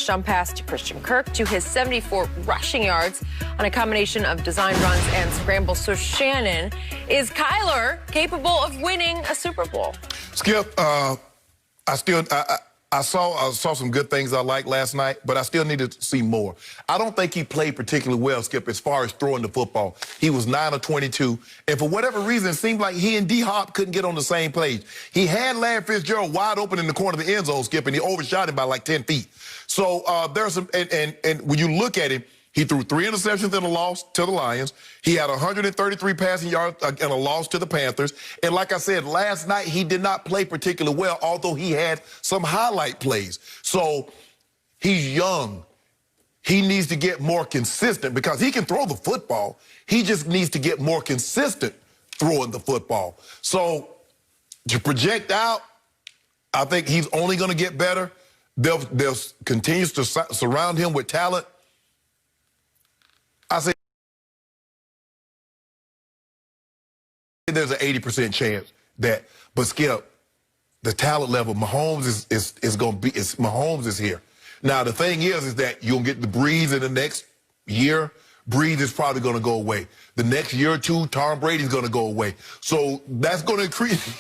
touchdown pass to Christian Kirk to his 74 rushing yards on a combination of design runs and scrambles. So, Shannon, is Kyler capable of winning a Super Bowl? Skip, I saw some good things I liked last night, but I still needed to see more. I don't think he played particularly well, Skip, as far as throwing the football. He was 9 of 22, and for whatever reason, it seemed like he and D-Hop couldn't get on the same page. He had Larry Fitzgerald wide open in the corner of the end zone, Skip, and he overshot him by like 10 feet. So there's some, and when you look at him, he threw 3 interceptions in a loss to the Lions. He had 133 passing yards in a loss to the Panthers. And like I said, last night he did not play particularly well, although he had some highlight plays. So he's young. He needs to get more consistent because he can throw the football. He just needs to get more consistent throwing the football. So to project out, I think he's only going to get better. They'll continue to surround him with talent. I say there's an 80% chance that, but Skip, the talent level, Mahomes Mahomes is here. Now the thing is that you'll get the Breeze in the next year. Breeze is probably going to go away. The next year or two, Tom Brady's going to go away. So that's going to increase,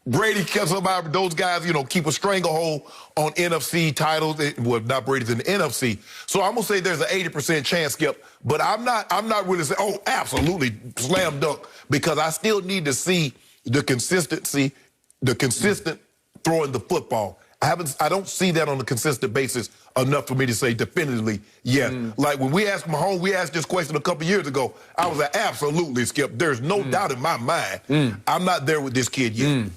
Brady kept somebody, those guys, keep a stranglehold on NFC titles. Well, not Brady's in the NFC. So I'm going to say there's an 80% chance, Skip. But I'm not really saying, oh, absolutely, slam dunk, because I still need to see the consistency, the consistent throwing the football. I don't see that on a consistent basis enough for me to say definitively yes. Like when we asked Mahomes, we asked this question a couple years ago, I was like, absolutely, Skip. There's no doubt in my mind. I'm not there with this kid yet.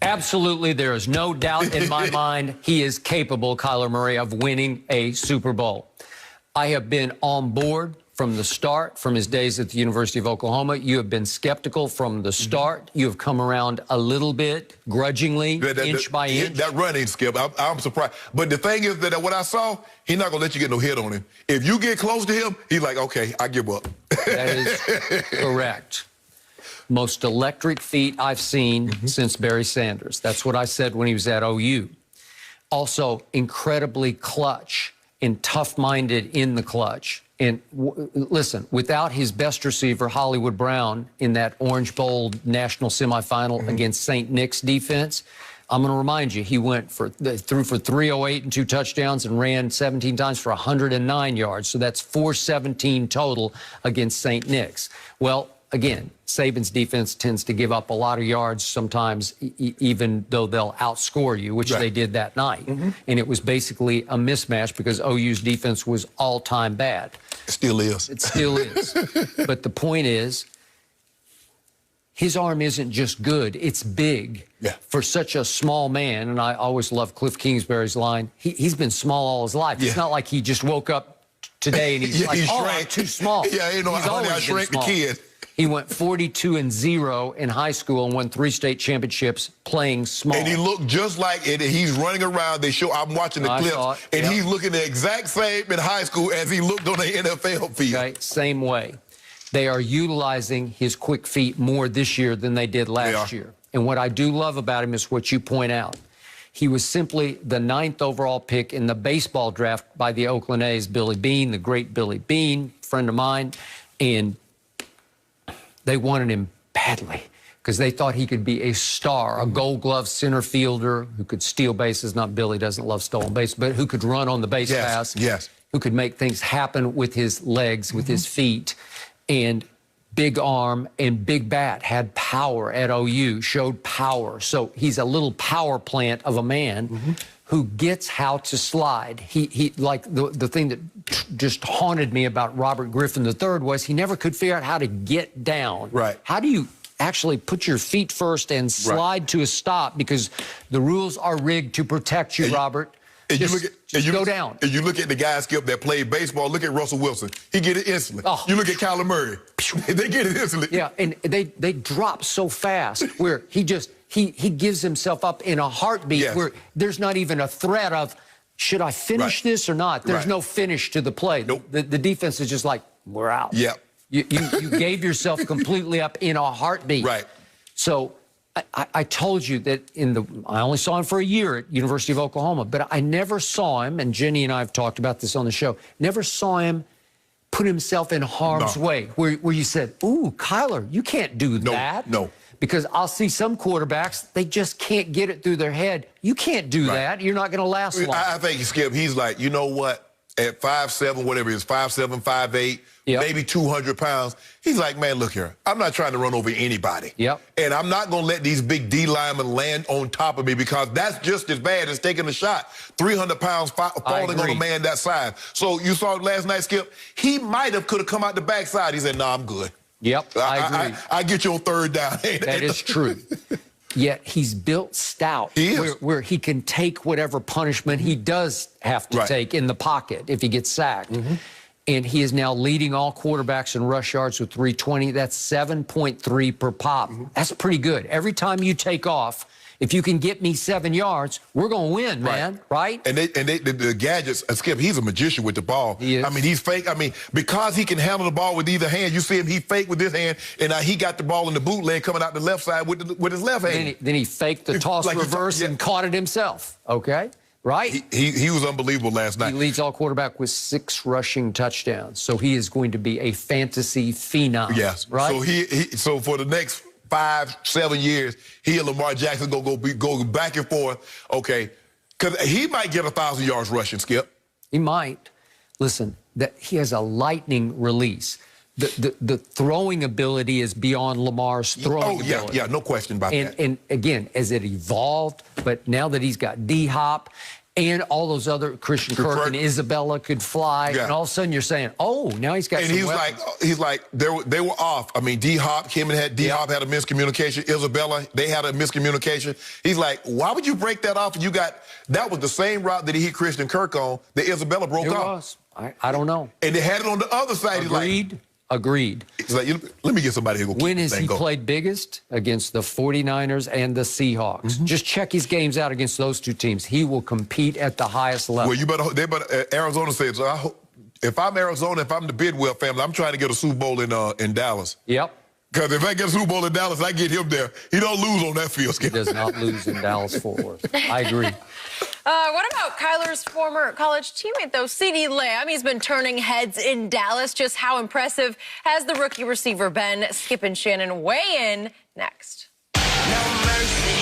Absolutely, there is no doubt in my mind he is capable, Kyler Murray, of winning a Super Bowl. I have been on board from the start, from his days at the University of Oklahoma. You have been skeptical from the start. You have come around a little bit, grudgingly, inch by inch. That running, Skip, I'm surprised. But the thing is that what I saw, he's not going to let you get no hit on him. If you get close to him, he's like, okay, I give up. That is correct. Most electric feat I've seen since Barry Sanders. That's what I said when he was at OU. Also, incredibly clutch and tough-minded in the clutch. And listen, without his best receiver, Hollywood Brown, in that Orange Bowl national semifinal against St. Nick's defense, I'm going to remind you, he threw for 308 and 2 touchdowns and ran 17 times for 109 yards. So that's 417 total against St. Nick's. Well, again, Saban's defense tends to give up a lot of yards sometimes, even though they'll outscore you, which they did that night. And it was basically a mismatch because OU's defense was all-time bad. It still is. It still is. But the point is, his arm isn't just good, it's big. For such a small man, and I always love Cliff Kingsbury's line, he's been small all his life. It's not like he just woke up today and he's like, oh, I'm too small. He's always I shrank the kid. He went 42-0 in high school and won 3 state championships playing small. And he looked just like it. He's running around. I'm watching the clips, and he's looking the exact same in high school as he looked on the NFL field. Okay, same way. They are utilizing his quick feet more this year than they did last year. And what I do love about him is what you point out. He was simply the 9th overall pick in the baseball draft by the Oakland A's, Billy Beane, the great Billy Beane, friend of mine, and they wanted him badly because they thought he could be a star, a Gold Glove center fielder who could steal bases. Not Billy doesn't love stolen bases, but who could run on the base pass, who could make things happen with his legs, with his feet, and big arm and big bat, had power at OU, showed power. So he's a little power plant of a man who gets how to slide. He like the thing that just haunted me about Robert Griffin III was he never could figure out how to get down. How do you actually put your feet first and slide to a stop? Because the rules are rigged to protect you, Robert. Just go down. And you look at the guys, Skip, that played baseball. Look at Russell Wilson. He get it instantly. You look at Kyler Murray. They get it instantly. Yeah, and they drop so fast where he gives himself up in a heartbeat where there's not even a threat of, should I finish this or not? There's no finish to the play. The defense is just like, we're out. You gave yourself completely up in a heartbeat. Right. So I told you that I only saw him for a year at University of Oklahoma, but I never saw him, and Jenny and I have talked about this on the show, never saw him put himself in harm's way, where you said, ooh, Kyler, you can't do that. No. Because I'll see some quarterbacks, they just can't get it through their head. You can't do that. You're not going to last long. I think, Skip, he's like, you know what? At 5'7", whatever it is, 5'7", 5'8", maybe 200 pounds, he's like, man, look here. I'm not trying to run over anybody. And I'm not going to let these big D linemen land on top of me because that's just as bad as taking a shot. 300 pounds falling on a man that size. So you saw last night, Skip, he could have come out the backside. He said, no, I'm good. I agree. I get you on third down. That is true. Yet he's built stout, where he can take whatever punishment he does have to take in the pocket if he gets sacked. And he is now leading all quarterbacks in rush yards with 320. That's 7.3 per pop. That's pretty good. Every time you take off, if you can get me 7 yards, we're going to win, man, right? And the gadgets, Skip, he's a magician with the ball. He is. I mean, he's fake. I mean, because he can handle the ball with either hand, you see him, he fake with this hand, and he got the ball in the bootleg coming out the left side with his left hand. Then he faked the toss reverse and caught it himself, okay? Right? He was unbelievable last night. He leads all quarterback with 6 rushing touchdowns, so he is going to be a fantasy phenom. Yes. Right? So for the next 5-7 years, he and Lamar Jackson go back and forth. Okay, because he might get 1,000 yards rushing, Skip. He might. Listen, that he has a lightning release. The throwing ability is beyond Lamar's throwing ability. Yeah, no question about that. And again, as it evolved, but now that he's got D-Hop and all those other, Christian Kirk and Isabella could fly, and all of a sudden you're saying, oh, now he's got some weapons. He's like, they were off. I mean, D-Hop, D-Hop had a miscommunication. Isabella, they had a miscommunication. He's like, why would you break that off? That was the same route that he hit Christian Kirk on that Isabella broke off. It was. I don't know. And they had it on the other side. Agreed. He's like, let me get somebody who will keep When has he played biggest? Against the 49ers and the Seahawks. Just check his games out against those two teams. He will compete at the highest level. Well, Arizona says, if I'm Arizona, if I'm the Bidwell family, I'm trying to get a Super Bowl in Dallas. Because if I get a Super Bowl in Dallas, I get him there. He don't lose on that field, Skip. He does not lose in Dallas-Fort Worth. I agree. What about Kyler's former college teammate, though, CeeDee Lamb? He's been turning heads in Dallas. Just how impressive has the rookie receiver been? Skip and Shannon weigh in next. No mercy.